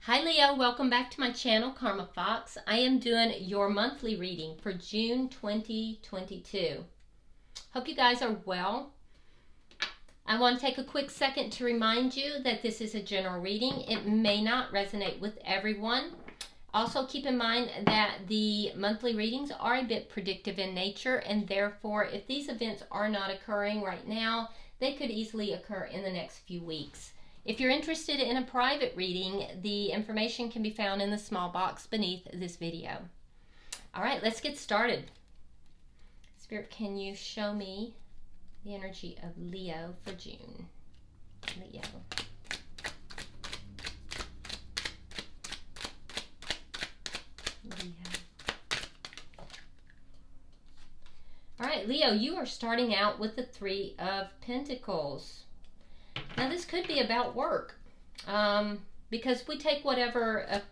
Hi Leo, welcome back to my channel, Karma Fox. I am doing your monthly reading for June 2022. Hope you guys are well. I want to take a quick second to remind you that this is a general reading. It may not resonate with everyone. Also keep in mind that the monthly readings are a bit predictive in nature, and therefore if these events are not occurring right now, they could easily occur in the next few weeks. If you're interested in a private reading, the information can be found in the small box beneath this video. All right, let's get started. Spirit, can you show me the energy of Leo for June? Leo. All right, Leo, you are starting out with the Three of Pentacles. Now this could be about work, because we take whatever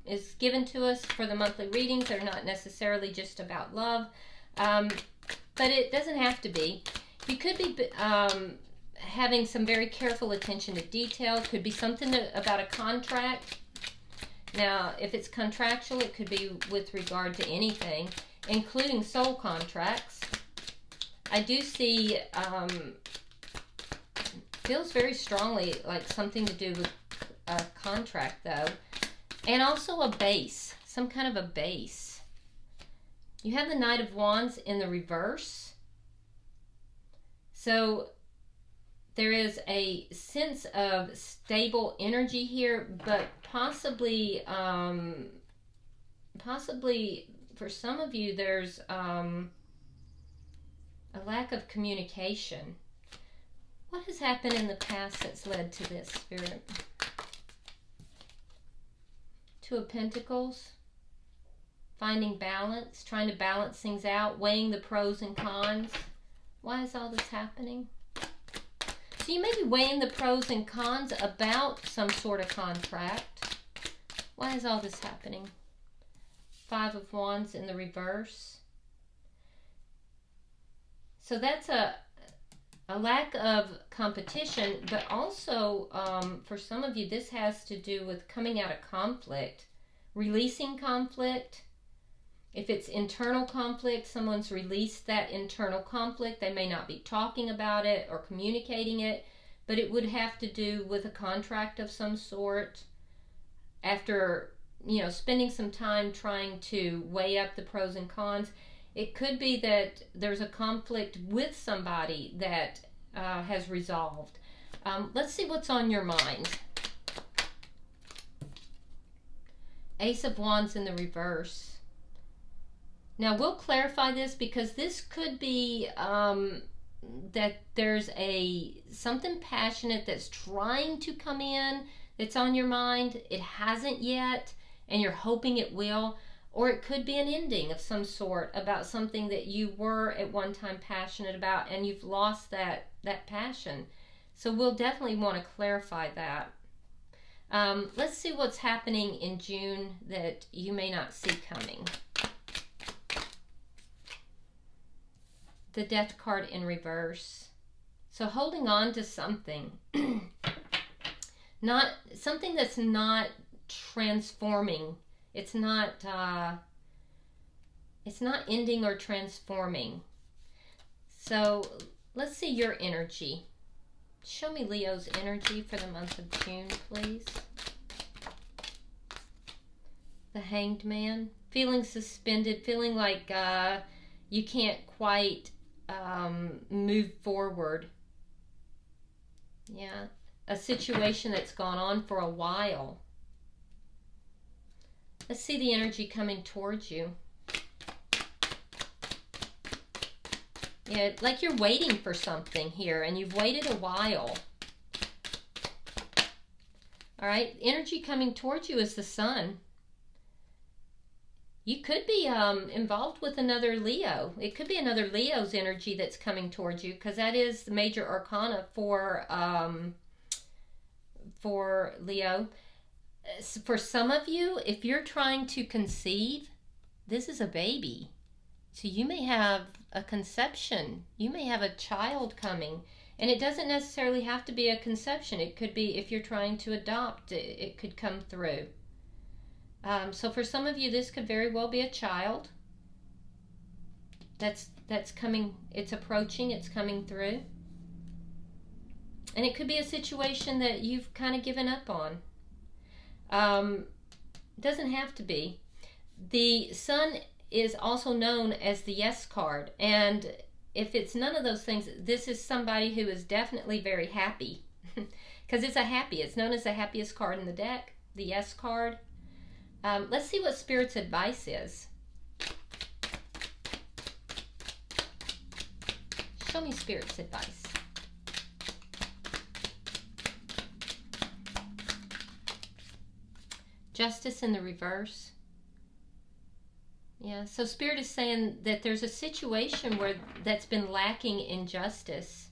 is given to us for the monthly readings. They're not necessarily just about love, but it doesn't have to be. You could be having some very careful attention to detail. Could be something about a contract. Now, if it's contractual, it could be with regard to anything, including soul contracts. I do see... feels very strongly like something to do with a contract though, and also a base, some kind of a base. You have the Knight of Wands in the reverse, so there is a sense of stable energy here, but possibly for some of you there's a lack of communication. What has happened in the past that's led to this, Spirit? Two of Pentacles. Finding balance, trying to balance things out, weighing the pros and cons. Why is all this happening? So you may be weighing the pros and cons about some sort of contract. Why is all this happening? Five of Wands in the reverse. So that's a lack of competition, but also for some of you this has to do with coming out of conflict, releasing conflict. If it's internal conflict, someone's released that internal conflict. They may not be talking about it or communicating it, but it would have to do with a contract of some sort. After, spending some time trying to weigh up the pros and cons, it could be that there's a conflict with somebody that has resolved. Let's see what's on your mind. Ace of Wands in the reverse. Now we'll clarify this because this could be that there's something passionate that's trying to come in that's on your mind. It hasn't yet, and you're hoping it will. Or it could be an ending of some sort about something that you were at one time passionate about, and you've lost that passion. So we'll definitely want to clarify that. Let's see what's happening in June that you may not see coming. The Death card in reverse. So holding on to something. Not something that's not transforming. It's not ending or transforming. So let's see your energy. Show me Leo's energy for the month of June, please. The Hanged Man. Feeling suspended, feeling like you can't quite move forward. Yeah, a situation that's gone on for a while. Let's see the energy coming towards you. Yeah, like you're waiting for something here, and you've waited a while. All right, energy coming towards you is the Sun. You could be involved with another Leo. It could be another Leo's energy that's coming towards you, because that is the major arcana for Leo. For some of you, if you're trying to conceive, this is a baby. So you may have a conception. You may have a child coming. And it doesn't necessarily have to be a conception. It could be if you're trying to adopt, it could come through. So for some of you, this could very well be a child that's coming, it's approaching, it's coming through. And it could be a situation that you've kind of given up on. It doesn't have to be. The Sun is also known as the Yes card, and if it's none of those things, this is somebody who is definitely very happy, because it's known as the happiest card in the deck, the Yes card. Let's see what Spirit's advice is. Show me Spirit's advice. Justice in the reverse. Yeah, so Spirit is saying that there's a situation where that's been lacking in justice.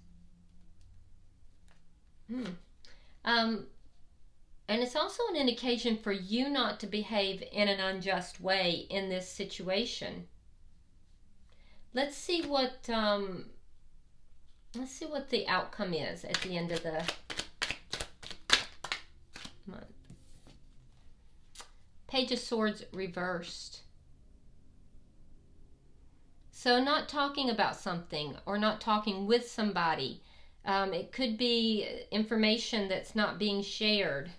And it's also an indication for you not to behave in an unjust way in this situation. Let's see what the outcome is at the end of the month. Page of Swords reversed. So not talking about something or not talking with somebody. It could be information that's not being shared.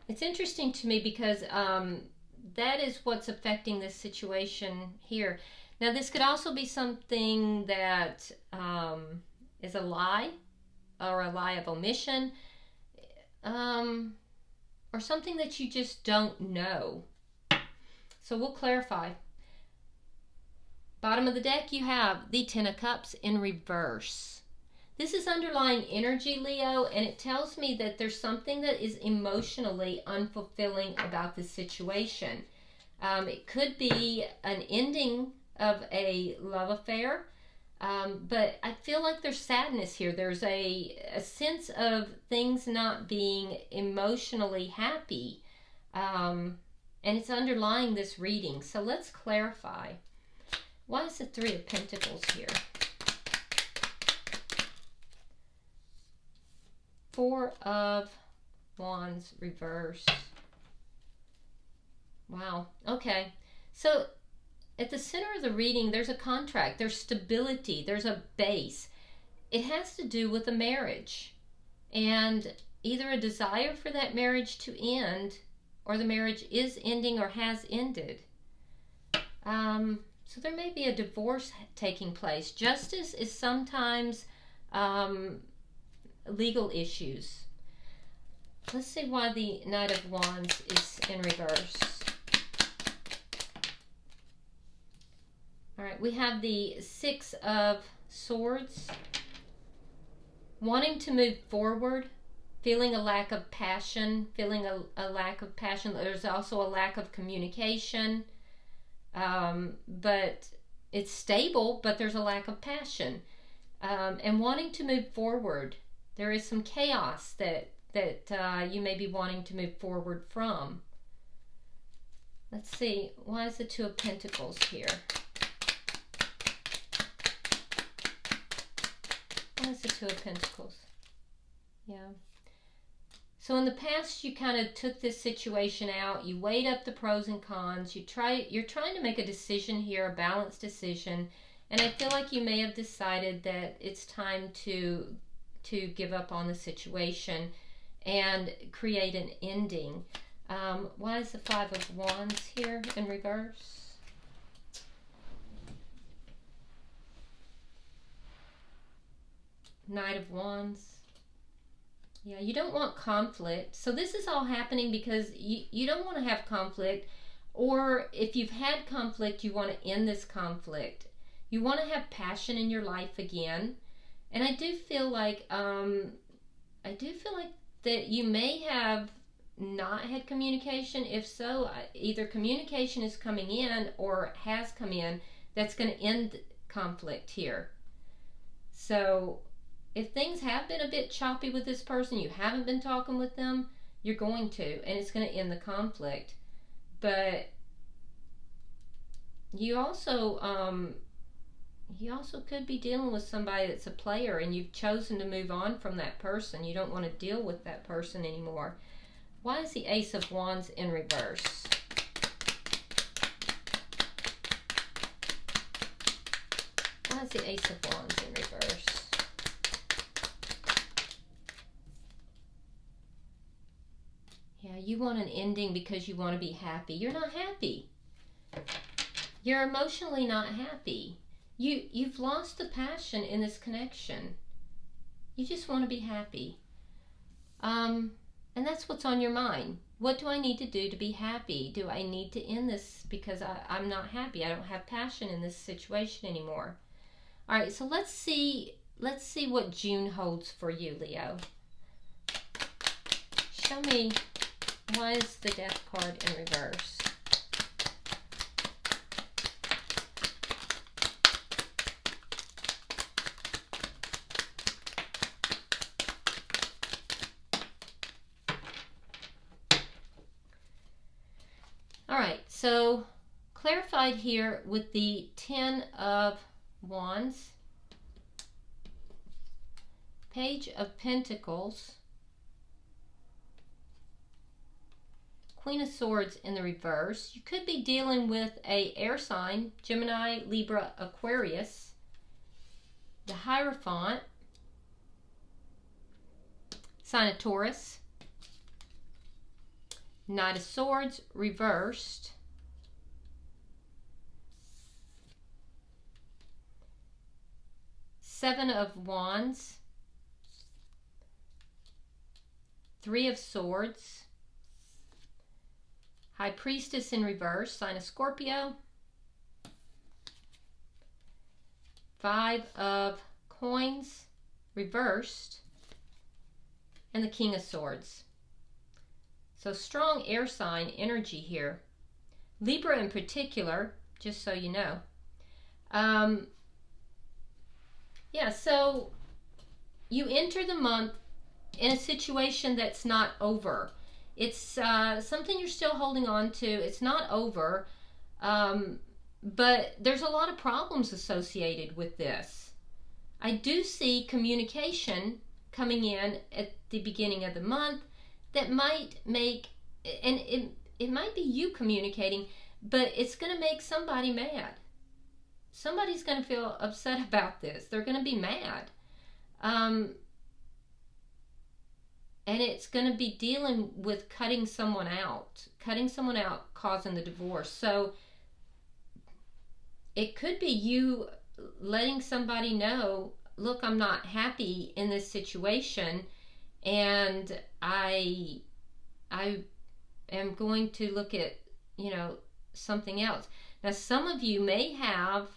It's interesting to me because that is what's affecting this situation here. Now this could also be something that is a lie or a lie of omission. Or something that you just don't know. So we'll clarify. Bottom of the deck, you have the Ten of Cups in reverse. This is underlying energy, Leo, and it tells me that there's something that is emotionally unfulfilling about this situation. It could be an ending of a love affair, but I feel like there's sadness here. There's a sense of things not being emotionally happy, and it's underlying this reading. So let's clarify. Why is the Three of Pentacles here? Four of Wands reverse. Wow. Okay. So at the center of the reading, there's a contract. There's stability. There's a base. It has to do with a marriage. And either a desire for that marriage to end, or the marriage is ending or has ended. So there may be a divorce taking place. Justice is sometimes legal issues. Let's see why the Knight of Wands is in reverse. All right, we have the Six of Swords. Wanting to move forward, feeling a lack of passion, There's also a lack of communication. But it's stable, but there's a lack of passion. And wanting to move forward. There is some chaos that you may be wanting to move forward from. Let's see, why is the Two of Pentacles here? Why is the Two of Pentacles? Yeah. So in the past, you kind of took this situation out. You weighed up the pros and cons. You're trying to make a decision here, a balanced decision. And I feel like you may have decided that it's time to give up on the situation and create an ending. Why is the Five of Wands here in reverse? Knight of Wands. Yeah, you don't want conflict. So this is all happening because you don't want to have conflict, or if you've had conflict, you want to end this conflict. You want to have passion in your life again. And I do feel like that you may have not had communication. If so, either communication is coming in or has come in that's going to end conflict here. So if things have been a bit choppy with this person, you haven't been talking with them, you're going to, and it's going to end the conflict. But you also, You also could be dealing with somebody that's a player and you've chosen to move on from that person. You don't want to deal with that person anymore. Why is the Ace of Wands in reverse? Why is the Ace of Wands in reverse? Yeah, you want an ending because you want to be happy. You're not happy. You're emotionally not happy. You've lost the passion in this connection. You just want to be happy. And that's what's on your mind. What do I need to do to be happy? Do I need to end this because I'm not happy? I don't have passion in this situation anymore. All right, so let's see what June holds for you, Leo. Show me, why is the Death card in reverse? All right, so clarified here with the Ten of Wands, Page of Pentacles, Queen of Swords in the reverse. You could be dealing with a air sign, Gemini, Libra, Aquarius, the Hierophant, sign of Taurus, Knight of Swords reversed, Seven of Wands, Three of Swords, High Priestess in reverse, sign of Scorpio, Five of Coins reversed, and the King of Swords. So strong air sign energy here. Libra in particular, just so you know. Yeah, so you enter the month in a situation that's not over. It's something you're still holding on to. It's not over, but there's a lot of problems associated with this. I do see communication coming in at the beginning of the month that might make, and it might be you communicating, but it's going to make somebody mad. Somebody's going to feel upset about this. They're going to be mad. And it's going to be dealing with cutting someone out, causing the divorce. So it could be you letting somebody know, look, I'm not happy in this situation, and I am going to look at, something else. Now, some of you may have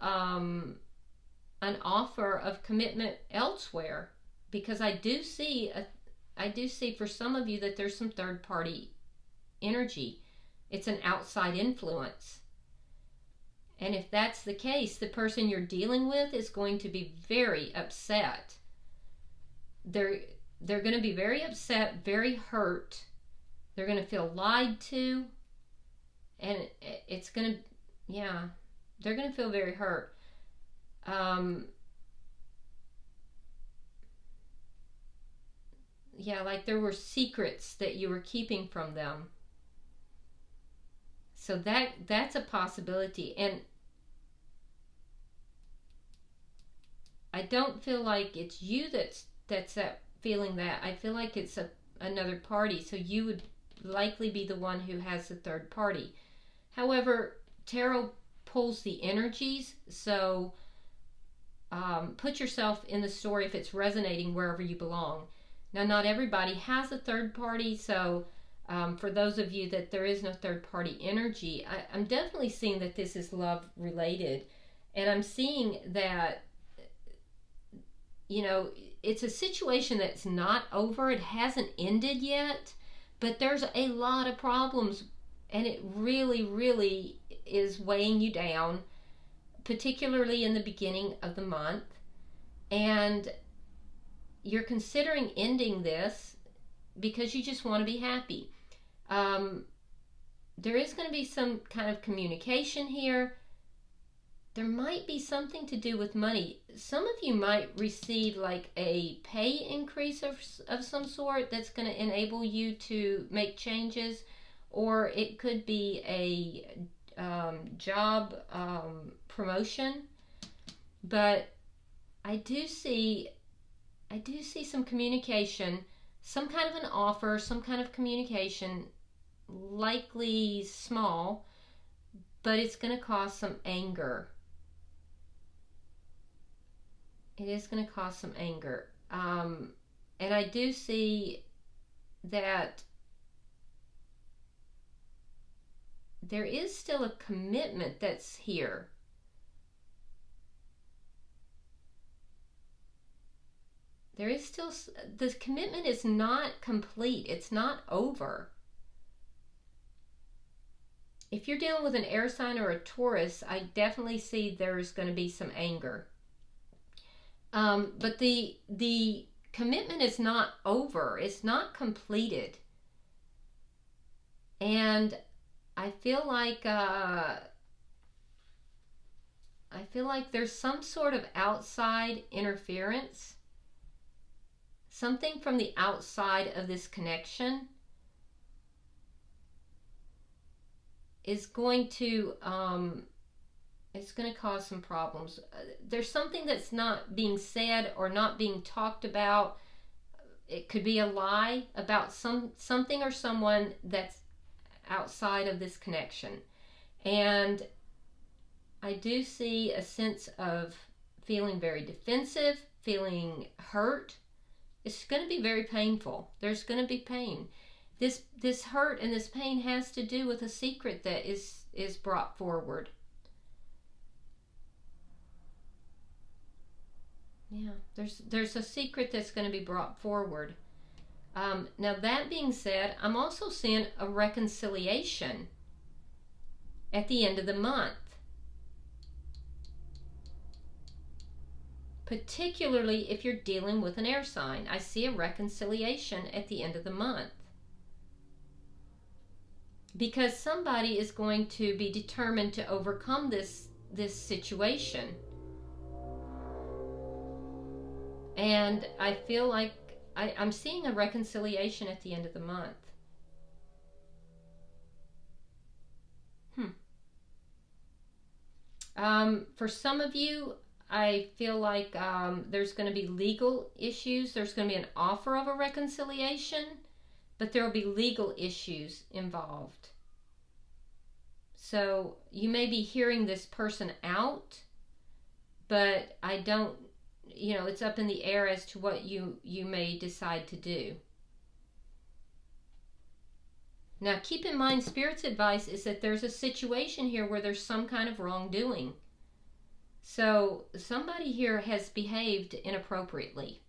an offer of commitment elsewhere, because I do see for some of you that there's some third party energy. It's an outside influence. And if that's the case, the person you're dealing with is going to be very upset. They're going to be very upset, very hurt. They're going to feel lied to. And it's going to, they're going to feel very hurt. Like there were secrets that you were keeping from them. So that's a possibility. And I don't feel like it's you that's feeling that. I feel like it's another party. So you would likely be the one who has the third party. However, tarot pulls the energies. So put yourself in the story if it's resonating wherever you belong. Now, not everybody has a third party. So for those of you that there is no third party energy, I'm definitely seeing that this is love related. And I'm seeing that, it's a situation that's not over. It hasn't ended yet, but there's a lot of problems, and it really, really is weighing you down, particularly in the beginning of the month. And you're considering ending this because you just want to be happy. There is going to be some kind of communication here. there might be something to do with money. Some of you might receive like a pay increase of some sort that's going to enable you to make changes, or it could be a job promotion. But I do see some communication, some kind of an offer, some kind of communication, likely small, but it's going to cause some anger. It is going to cause some anger. And I do see that there is still a commitment that's here. There is still, the commitment is not complete. It's not over. If you're dealing with an air sign or a Taurus, I definitely see there's going to be some anger. But the commitment is not over. It's not completed. And I feel like there's some sort of outside interference. Something from the outside of this connection is going to it's going to cause some problems. There's something that's not being said or not being talked about. It could be a lie about something or someone that's outside of this connection. And I do see a sense of feeling very defensive, feeling hurt. It's going to be very painful. There's going to be pain. This hurt and this pain has to do with a secret that is brought forward. Yeah, there's a secret that's going to be brought forward. Now that being said, I'm also seeing a reconciliation at the end of the month. Particularly if you're dealing with an air sign. I see a reconciliation at the end of the month. Because somebody is going to be determined to overcome this situation. And I feel like I'm seeing a reconciliation at the end of the month. For some of you, I feel like there's going to be legal issues. There's going to be an offer of a reconciliation, but there will be legal issues involved. So you may be hearing this person out, but I don't, it's up in the air as to what you may decide to do. Now keep in mind, Spirit's advice is that there's a situation here where there's some kind of wrongdoing. So somebody here has behaved inappropriately.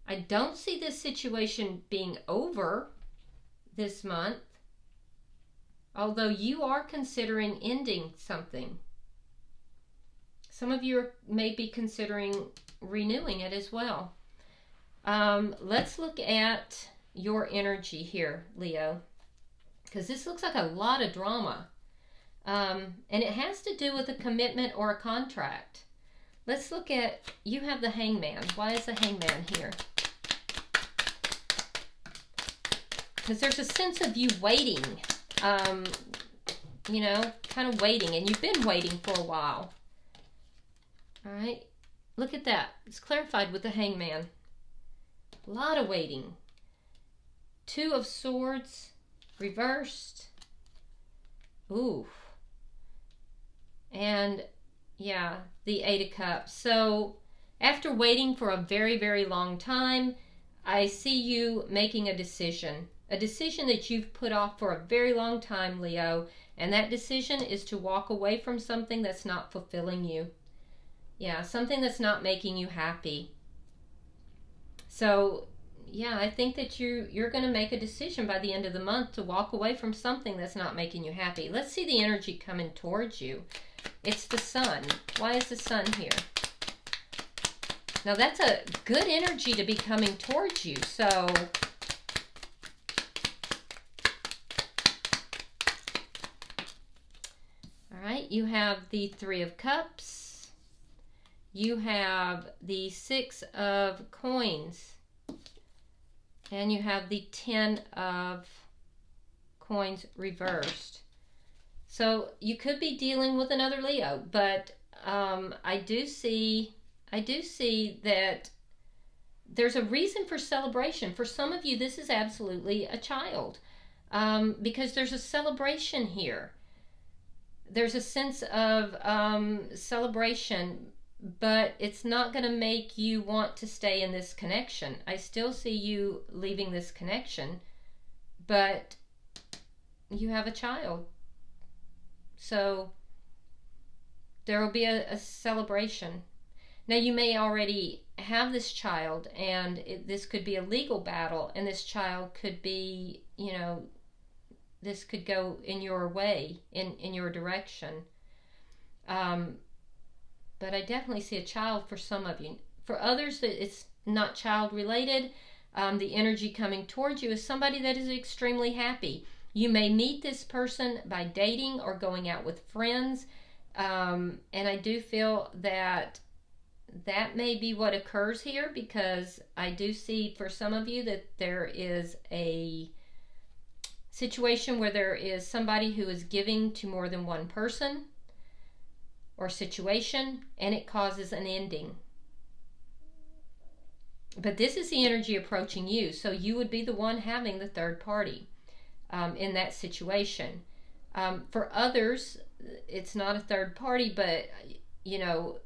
I don't see this situation being over this month, although you are considering ending something. Some of you may be considering renewing it as well. Let's look at your energy here, Leo, because this looks like a lot of drama. And it has to do with a commitment or a contract. Let's look at, you have the Hangman. Why is the Hangman here? Because there's a sense of you waiting, kind of waiting, and you've been waiting for a while. All right, look at that. It's clarified with the Hangman. A lot of waiting. Two of Swords, reversed. Ooh. And yeah, the Eight of Cups. So after waiting for a very, very long time, I see you making a decision that you've put off for a very long time, Leo. And that decision is to walk away from something that's not fulfilling you. Yeah, something that's not making you happy. So yeah, I think that you're going to make a decision by the end of the month to walk away from something that's not making you happy. Let's see the energy coming towards you. It's the Sun. Why is the Sun here? Now that's a good energy to be coming towards you. So all right, right, you have the Three of Cups. You have the Six of Coins. And you have the Ten of Coins reversed. So you could be dealing with another Leo, but I do see that there's a reason for celebration. For some of you, this is absolutely a child, because there's a celebration here. There's a sense of celebration, but it's not going to make you want to stay in this connection. I still see you leaving this connection, but you have a child. So there will be a celebration. Now, you may already have this child, and this could be a legal battle, and this child could be, you know, this could go in your way, in your direction. But I definitely see a child for some of you. For others, it's not child related. The energy coming towards you is somebody that is extremely happy. You may meet this person by dating or going out with friends. And I do feel that may be what occurs here, because I do see for some of you that there is a situation where there is somebody who is giving to more than one person or situation, and it causes an ending. But this is the energy approaching you, so you would be the one having the third party in that situation. For others, it's not a third party, but you know,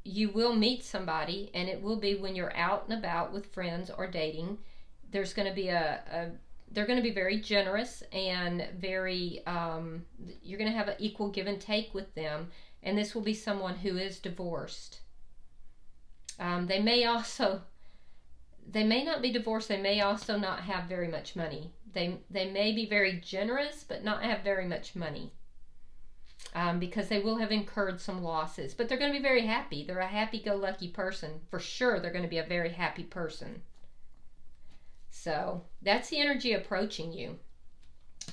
you will meet somebody, and it will be when you're out and about with friends or dating. There's going to be they're going to be very generous and very, you're going to have an equal give and take with them. And this will be someone who is divorced. They may not be divorced. They may also not have very much money. They may be very generous, but not have very much money. Because they will have incurred some losses. But they're going to be very happy. They're a happy-go-lucky person. For sure, they're going to be a very happy person. So, that's the energy approaching you.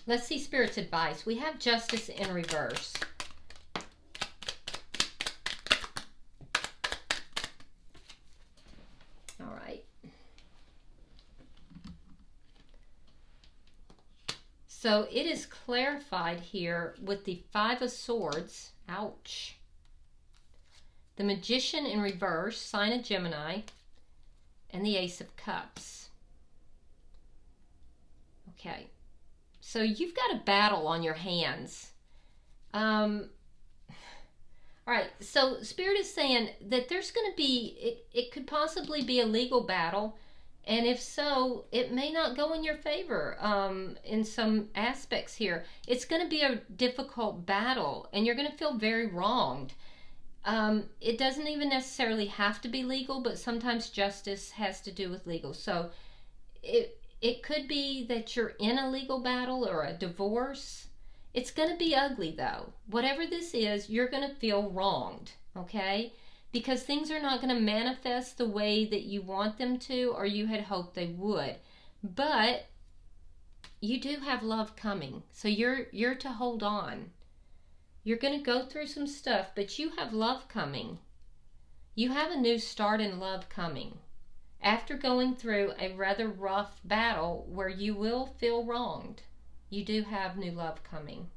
Let's see Spirit's advice. We have Justice in reverse. All right. So it is clarified here with the Five of Swords. Ouch. The Magician in reverse, sign of Gemini, and the Ace of Cups. Okay. So you've got a battle on your hands. All right. So Spirit is saying that there's going to be, it could possibly be a legal battle. And if so, it may not go in your favor in some aspects here. It's going to be a difficult battle, and you're going to feel very wronged. It doesn't even necessarily have to be legal, but sometimes justice has to do with legal. So it could be that you're in a legal battle or a divorce. It's going to be ugly, though. Whatever this is, you're going to feel wronged, okay? Because things are not going to manifest the way that you want them to or you had hoped they would. But you do have love coming, so you're to hold on. You're going to go through some stuff, but you have love coming. You have a new start in love coming. After going through a rather rough battle where you will feel wronged, you do have new love coming.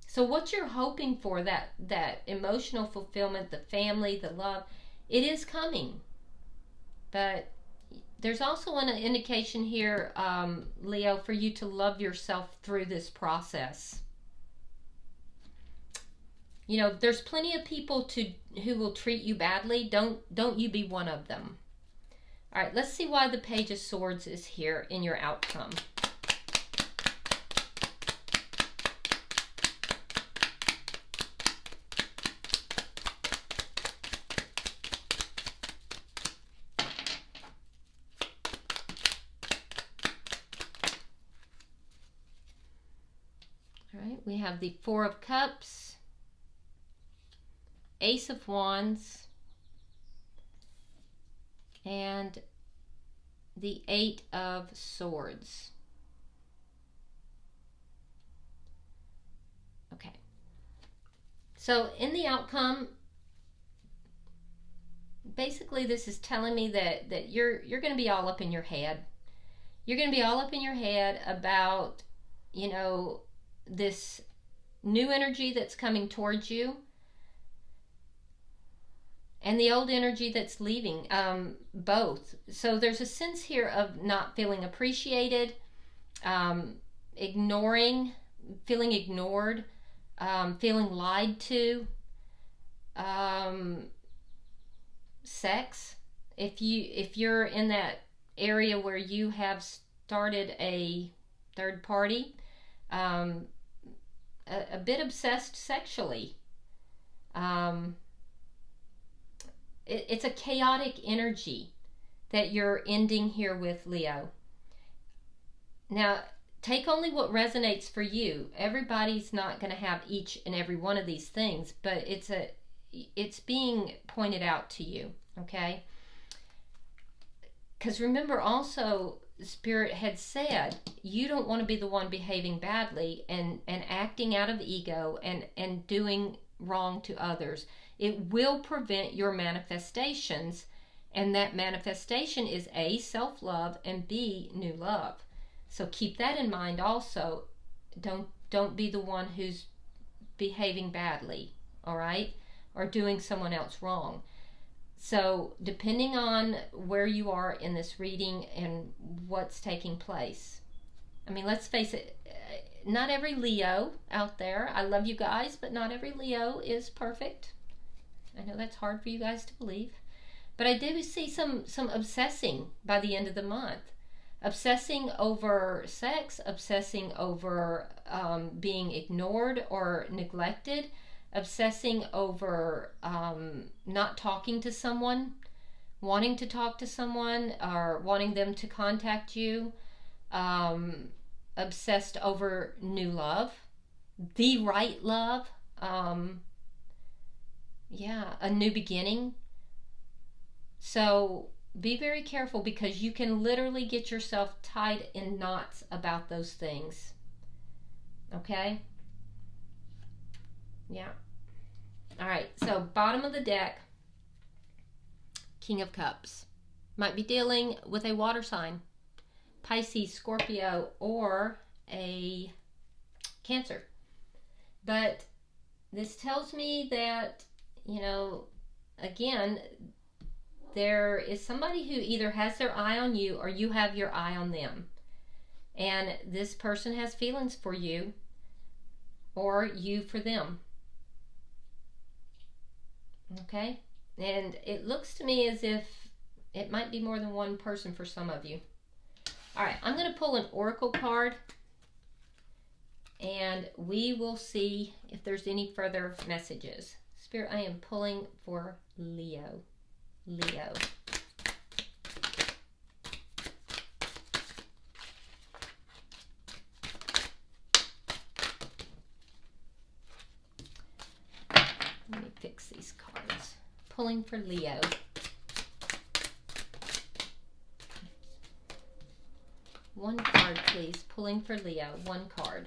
So what you're hoping for, that emotional fulfillment, the family, the love, it is coming. But there's also an indication here, Leo, for you to love yourself through this process. You know, there's plenty of people who will treat you badly. Don't you be one of them. All right, let's see why the Page of Swords is here in your outcome. All right, we have the Four of Cups, Ace of Wands, and the Eight of Swords. Okay. So in the outcome, basically this is telling me that you're going to be all up in your head. You're going to be all up in your head about, you know, this new energy that's coming towards you and the old energy that's leaving, both. So there's a sense here of not feeling appreciated, ignoring, feeling ignored, feeling lied to, sex. If you're in that area where you have started a third party, a bit obsessed sexually. It's a chaotic energy that you're ending here with, Leo. Now, take only what resonates for you. Everybody's not going to have each and every one of these things, but it's being pointed out to you, okay? Because remember also, Spirit had said, you don't want to be the one behaving badly and acting out of ego and doing wrong to others. It will prevent your manifestations, and that manifestation is A, self-love, and B, new love. So keep that in mind also. Don't be the one who's behaving badly, all right? Or doing someone else wrong. So depending on where you are in this reading and what's taking place. I mean, let's face it, not every Leo out there, I love you guys, but not every Leo is perfect. I know that's hard for you guys to believe. But I do see some obsessing by the end of the month. Obsessing over sex, obsessing over being ignored or neglected, obsessing over not talking to someone, wanting to talk to someone or wanting them to contact you, obsessed over new love, the right love, a new beginning. So be very careful, because you can literally get yourself tied in knots about those things. Okay? Yeah. All right. So bottom of the deck, King of Cups. Might be dealing with a water sign. Pisces, Scorpio, or a Cancer. But this tells me that, you know, again, there is somebody who either has their eye on you or you have your eye on them. And this person has feelings for you or you for them. Okay? And it looks to me as if it might be more than one person for some of you. All right, I'm going to pull an oracle card and we will see if there's any further messages. Spirit, I am pulling for Leo. Leo. Let me fix these cards. Pulling for Leo. One card, please. Pulling for Leo. One card.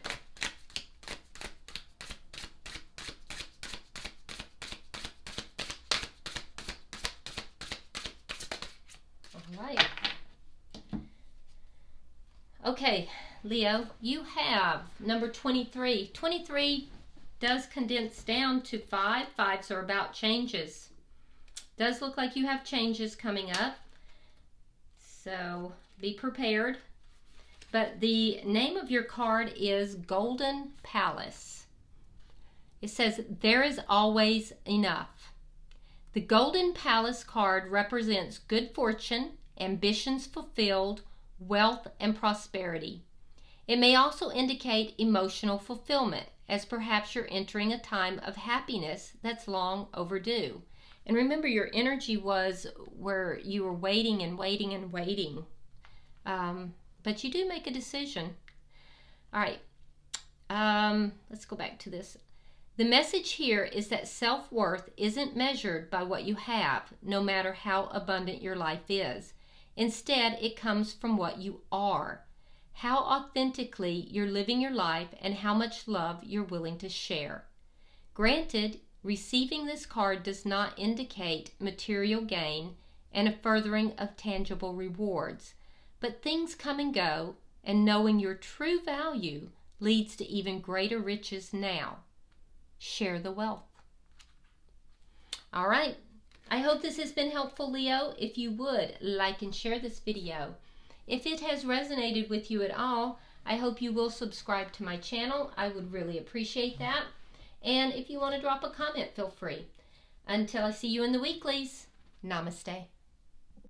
Right. Okay, Leo, you have number 23. 23 does condense down to 5. 5s are about changes. Does look like you have changes coming up. So be prepared. But the name of your card is Golden Palace. It says, there is always enough. The Golden Palace card represents good fortune, ambitions fulfilled, wealth, and prosperity. It may also indicate emotional fulfillment, as perhaps you're entering a time of happiness that's long overdue. And remember, your energy was where you were waiting and waiting and waiting. But you do make a decision. All right. Let's go back to this. The message here is that self-worth isn't measured by what you have, no matter how abundant your life is. Instead, it comes from what you are, how authentically you're living your life, and how much love you're willing to share. Granted, receiving this card does not indicate material gain and a furthering of tangible rewards, but things come and go, and knowing your true value leads to even greater riches now. Share the wealth. All right. I hope this has been helpful, Leo. If you would, like and share this video. If it has resonated with you at all, I hope you will subscribe to my channel. I would really appreciate that. And if you want to drop a comment, feel free. Until I see you in the weeklies, namaste.